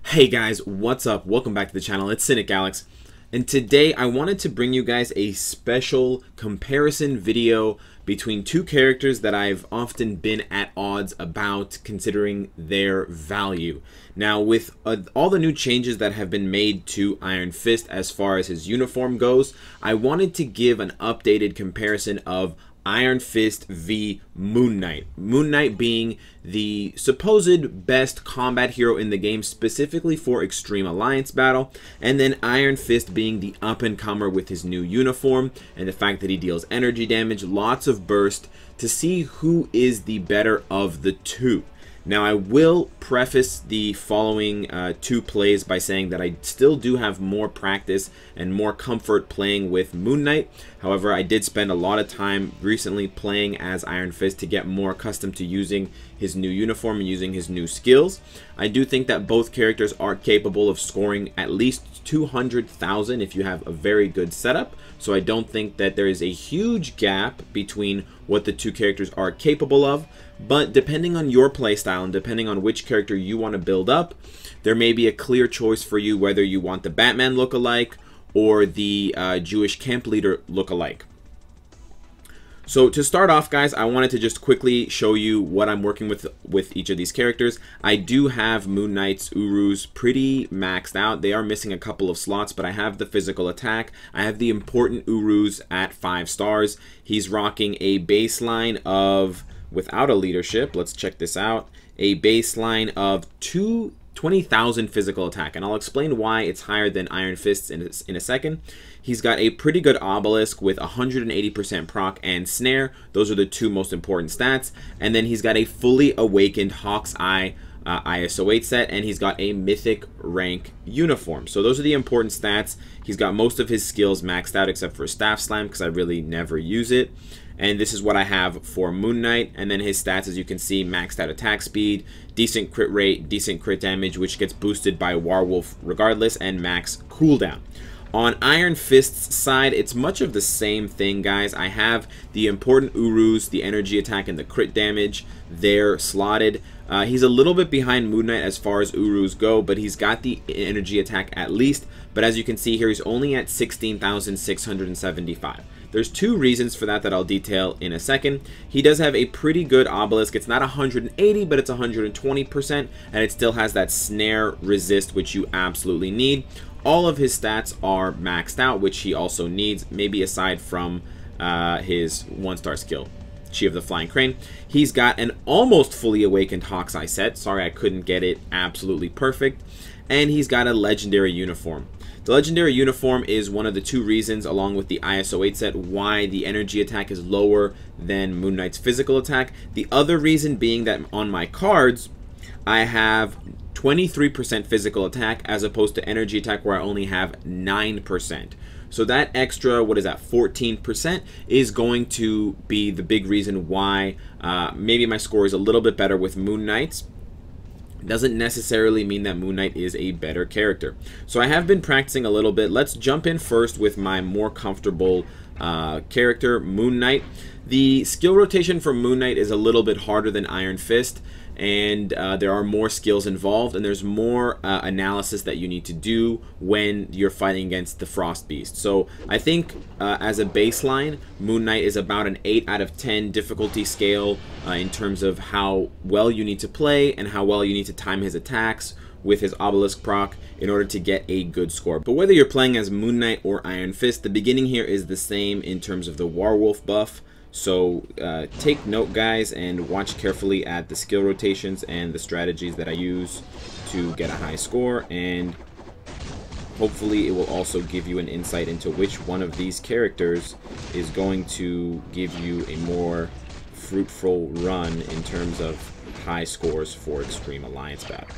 Hey guys, what's up? Welcome back to the channel. It's Cynicalex, and today I wanted to bring you guys a special comparison video between two characters that I've often been at odds about considering their value. Now, with all the new changes that have been made to Iron Fist as far as his uniform goes, I wanted to give an updated comparison of Iron Fist v Moon Knight. Moon Knight being the supposed best combat hero in the game, specifically for Extreme Alliance battle, and then Iron Fist being the up-and-comer with his new uniform and the fact that he deals energy damage, lots of burst, to see who is the better of the two. Now, I will preface the following two plays by saying that I still do have more practice and more comfort playing with Moon Knight. However, I did spend a lot of time recently playing as Iron Fist to get more accustomed to using his new uniform and using his new skills. I do think that both characters are capable of scoring at least 200,000 if you have a very good setup. So I don't think that there is a huge gap between what the two characters are capable of. But depending on your playstyle and depending on which character you want to build up, there may be a clear choice for you whether you want the Batman lookalike or the Jewish camp leader lookalike. So to start off, guys, I wanted to just quickly show you what I'm working with each of these characters. I do have Moon Knight's Urus pretty maxed out. They are missing a couple of slots, but I have the physical attack. I have the important Urus at 5 stars. He's rocking a baseline of, without a leadership, let's check this out, a baseline of 20,000 physical attack, and I'll explain why it's higher than Iron Fist's in a second. He's got a pretty good obelisk with 180% proc and snare. Those are the two most important stats. And then he's got a fully awakened Hawk's Eye ISO 8 set, and he's got a mythic rank uniform. So those are the important stats. He's got most of his skills maxed out except for Staff Slam, because I really never use it. And this is what I have for Moon Knight. And then his stats, as you can see, maxed out attack speed, decent crit rate, decent crit damage, which gets boosted by Werewolf regardless, and max cooldown. On Iron Fist's side, it's much of the same thing, guys. I have the important Urus, the energy attack, and the crit damage. They're slotted. He's a little bit behind Moon Knight as far as Urus go, but he's got the energy attack at least. But as you can see here, he's only at 16,675. There's two reasons for that I'll detail in a second. He does have a pretty good obelisk. It's not 180, but it's 120%, and it still has that snare resist, which you absolutely need. All of his stats are maxed out, which he also needs, maybe aside from his 1-star skill, Chi of the Flying Crane. He's got an almost fully awakened Hawk's Eye set. Sorry, I couldn't get it absolutely perfect. And he's got a legendary uniform. The legendary uniform is one of the two reasons, along with the ISO 8 set, why the energy attack is lower than Moon Knight's physical attack. The other reason being that on my cards, I have 23% physical attack as opposed to energy attack where I only have 9%. So that extra, what is that, 14% is going to be the big reason why maybe my score is a little bit better with Moon Knight's. Doesn't necessarily mean that Moon Knight is a better character. So I have been practicing a little bit. Let's jump in first with my more comfortable character, Moon Knight. The skill rotation for Moon Knight is a little bit harder than Iron Fist, and there are more skills involved, and there's more analysis that you need to do when you're fighting against the Frost Beast. So I think as a baseline, Moon Knight is about an 8 out of 10 difficulty scale in terms of how well you need to play and how well you need to time his attacks with his obelisk proc in order to get a good score. But whether you're playing as Moon Knight or Iron Fist, the beginning here is the same in terms of the Werewolf buff. So take note, guys, and watch carefully at the skill rotations and the strategies that I use to get a high score, and hopefully it will also give you an insight into which one of these characters is going to give you a more fruitful run in terms of high scores for Extreme Alliance battle.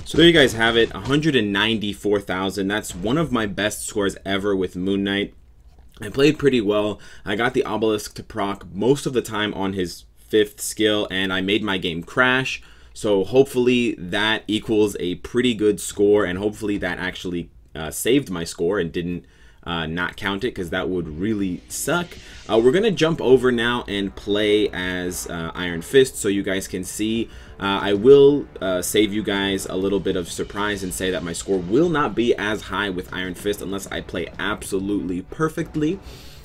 So there you guys have it, 194,000. That's one of my best scores ever with Moon Knight. I played pretty well. I got the obelisk to proc most of the time on his 5th skill, and I made my game crash. So hopefully that equals a pretty good score, and hopefully that actually saved my score and didn't not count it, because that would really suck. We're gonna jump over now and play as Iron Fist so you guys can see. I will save you guys a little bit of surprise and say that my score will not be as high with Iron Fist unless I play absolutely perfectly,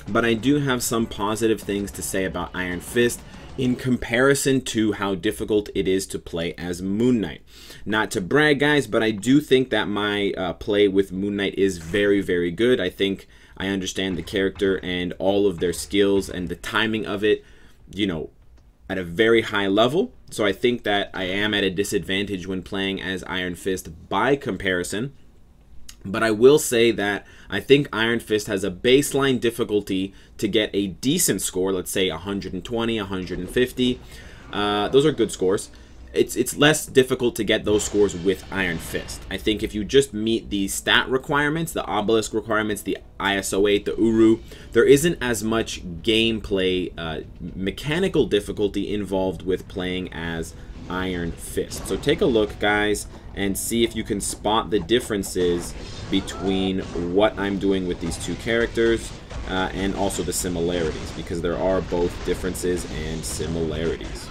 but I do have some positive things to say about Iron Fist in comparison to how difficult it is to play as Moon Knight. Not to brag, guys, but I do think that my play with Moon Knight is very, very good. I think I understand the character and all of their skills and the timing of it, you know, at a very high level. So I think that I am at a disadvantage when playing as Iron Fist by comparison. But I will say that I think Iron Fist has a baseline difficulty to get a decent score, let's say 120, 150. Those are good scores. It's less difficult to get those scores with Iron Fist. I think if you just meet the stat requirements, the obelisk requirements, the ISO 8, the Uru, there isn't as much gameplay, mechanical difficulty involved with playing as Iron Fist. So take a look, guys, and see if you can spot the differences between what I'm doing with these two characters and also the similarities, because there are both differences and similarities.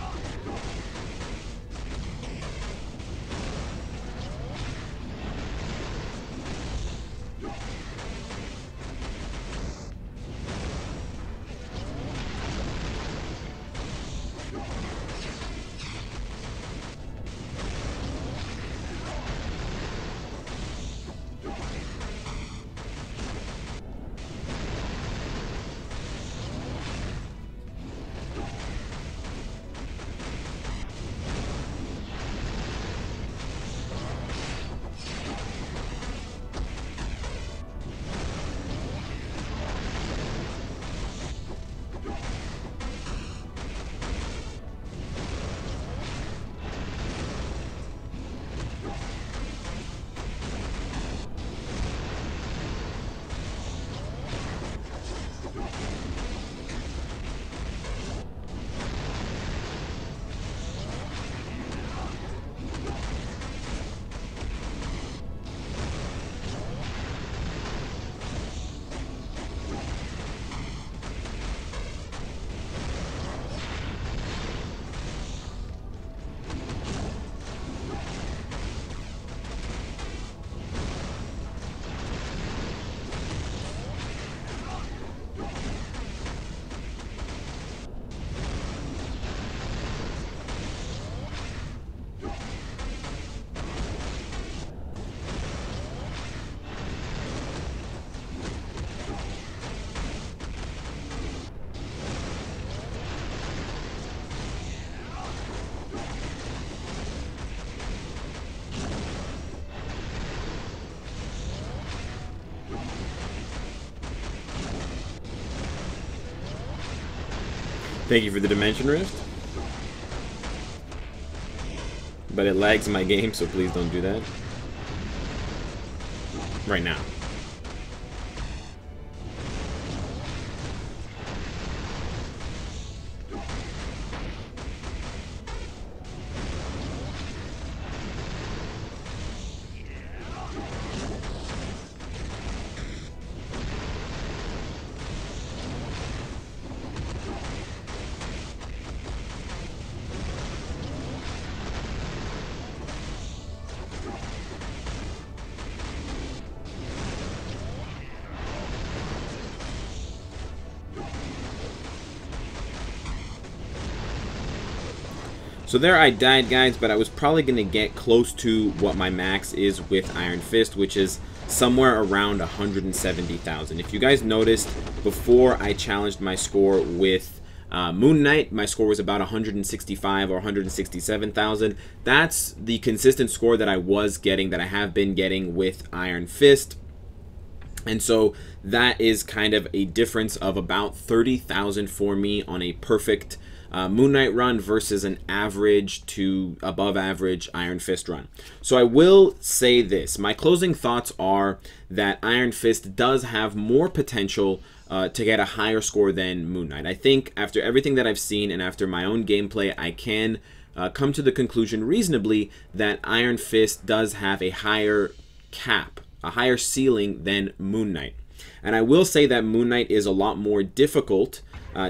Thank you for the Dimension Rift. But it lags my game, so please don't do that. Right now. So there I died, guys, but I was probably going to get close to what my max is with Iron Fist, which is somewhere around 170,000. If you guys noticed, before I challenged my score with Moon Knight, my score was about 165 or 167,000. That's the consistent score that I was getting, that I have been getting with Iron Fist. And so that is kind of a difference of about 30,000 for me on a perfect Moon Knight run versus an average to above average Iron Fist run. So I will say this. My closing thoughts are that Iron Fist does have more potential to get a higher score than Moon Knight. I think after everything that I've seen and after my own gameplay, I can come to the conclusion reasonably that Iron Fist does have a higher cap, a higher ceiling than Moon Knight. And I will say that Moon Knight is a lot more difficult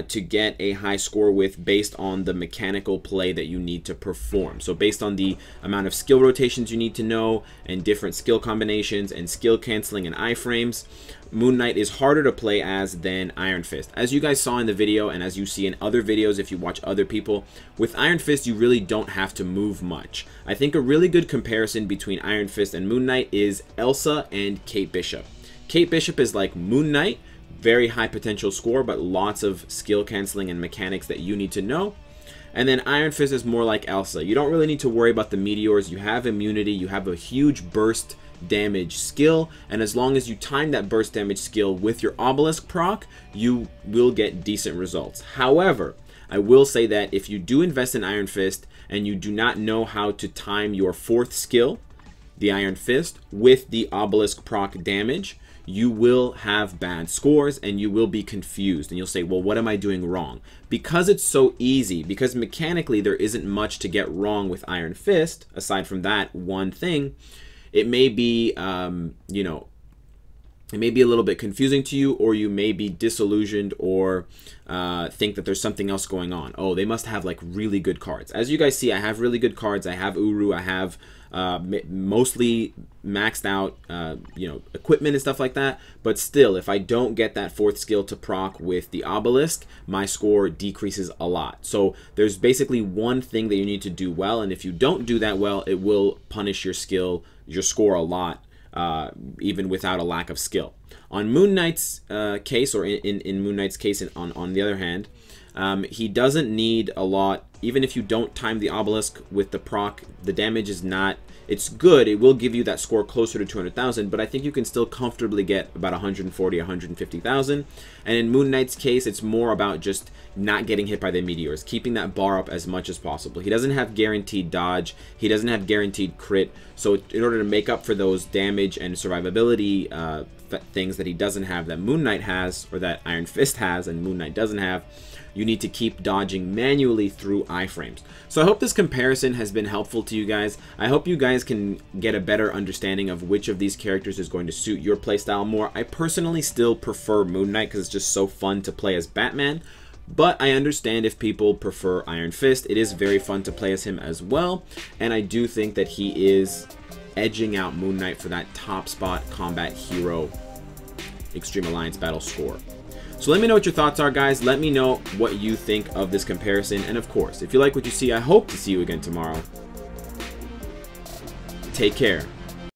to get a high score with based on the mechanical play that you need to perform. So based on the amount of skill rotations you need to know and different skill combinations and skill canceling and iframes, Moon Knight is harder to play as than Iron Fist. As you guys saw in the video and as you see in other videos if you watch other people, with Iron Fist you really don't have to move much. I think a really good comparison between Iron Fist and Moon Knight is Elsa and Kate Bishop. Kate Bishop is like Moon Knight, very high potential score, but lots of skill canceling and mechanics that you need to know. And then Iron Fist is more like Elsa. You don't really need to worry about the meteors. You have immunity. You have a huge burst damage skill. And as long as you time that burst damage skill with your obelisk proc, you will get decent results. However, I will say that if you do invest in Iron Fist and you do not know how to time your fourth skill, the Iron Fist, with the obelisk proc damage, you will have bad scores and you will be confused and you'll say, well, what am I doing wrong? Because it's so easy, because mechanically there isn't much to get wrong with Iron Fist aside from that one thing, it may be you know, it may be a little bit confusing to you, or you may be disillusioned or think that there's something else going on. Oh, they must have like really good cards. As you guys see, I have really good cards. I have Uru, I have mostly maxed out you know, equipment and stuff like that, but still, if I don't get that fourth skill to proc with the obelisk, my score decreases a lot. So there's basically one thing that you need to do well, and if you don't do that well, it will punish your score a lot, even without a lack of skill. On Moon Knight's case, or in Moon Knight's case, on the other hand, he doesn't need a lot. Even if you don't time the obelisk with the proc, the damage is not, it's good. It will give you that score closer to 200,000, but I think you can still comfortably get about 140, 150,000. And in Moon Knight's case, it's more about just not getting hit by the meteors, keeping that bar up as much as possible. He doesn't have guaranteed dodge. He doesn't have guaranteed crit. So in order to make up for those damage and survivability things that he doesn't have, that Moon Knight has, or that Iron Fist has and Moon Knight doesn't have, you need to keep dodging manually through iframes. So I hope this comparison has been helpful to you guys. I hope you guys can get a better understanding of which of these characters is going to suit your playstyle more. I personally still prefer Moon Knight because it's just so fun to play as Batman, but I understand if people prefer Iron Fist. It is very fun to play as him as well, and I do think that he is edging out Moon Knight for that top spot combat hero Extreme Alliance battle score. So let me know what your thoughts are, guys. Let me know what you think of this comparison. And of course, if you like what you see, I hope to see you again tomorrow. Take care.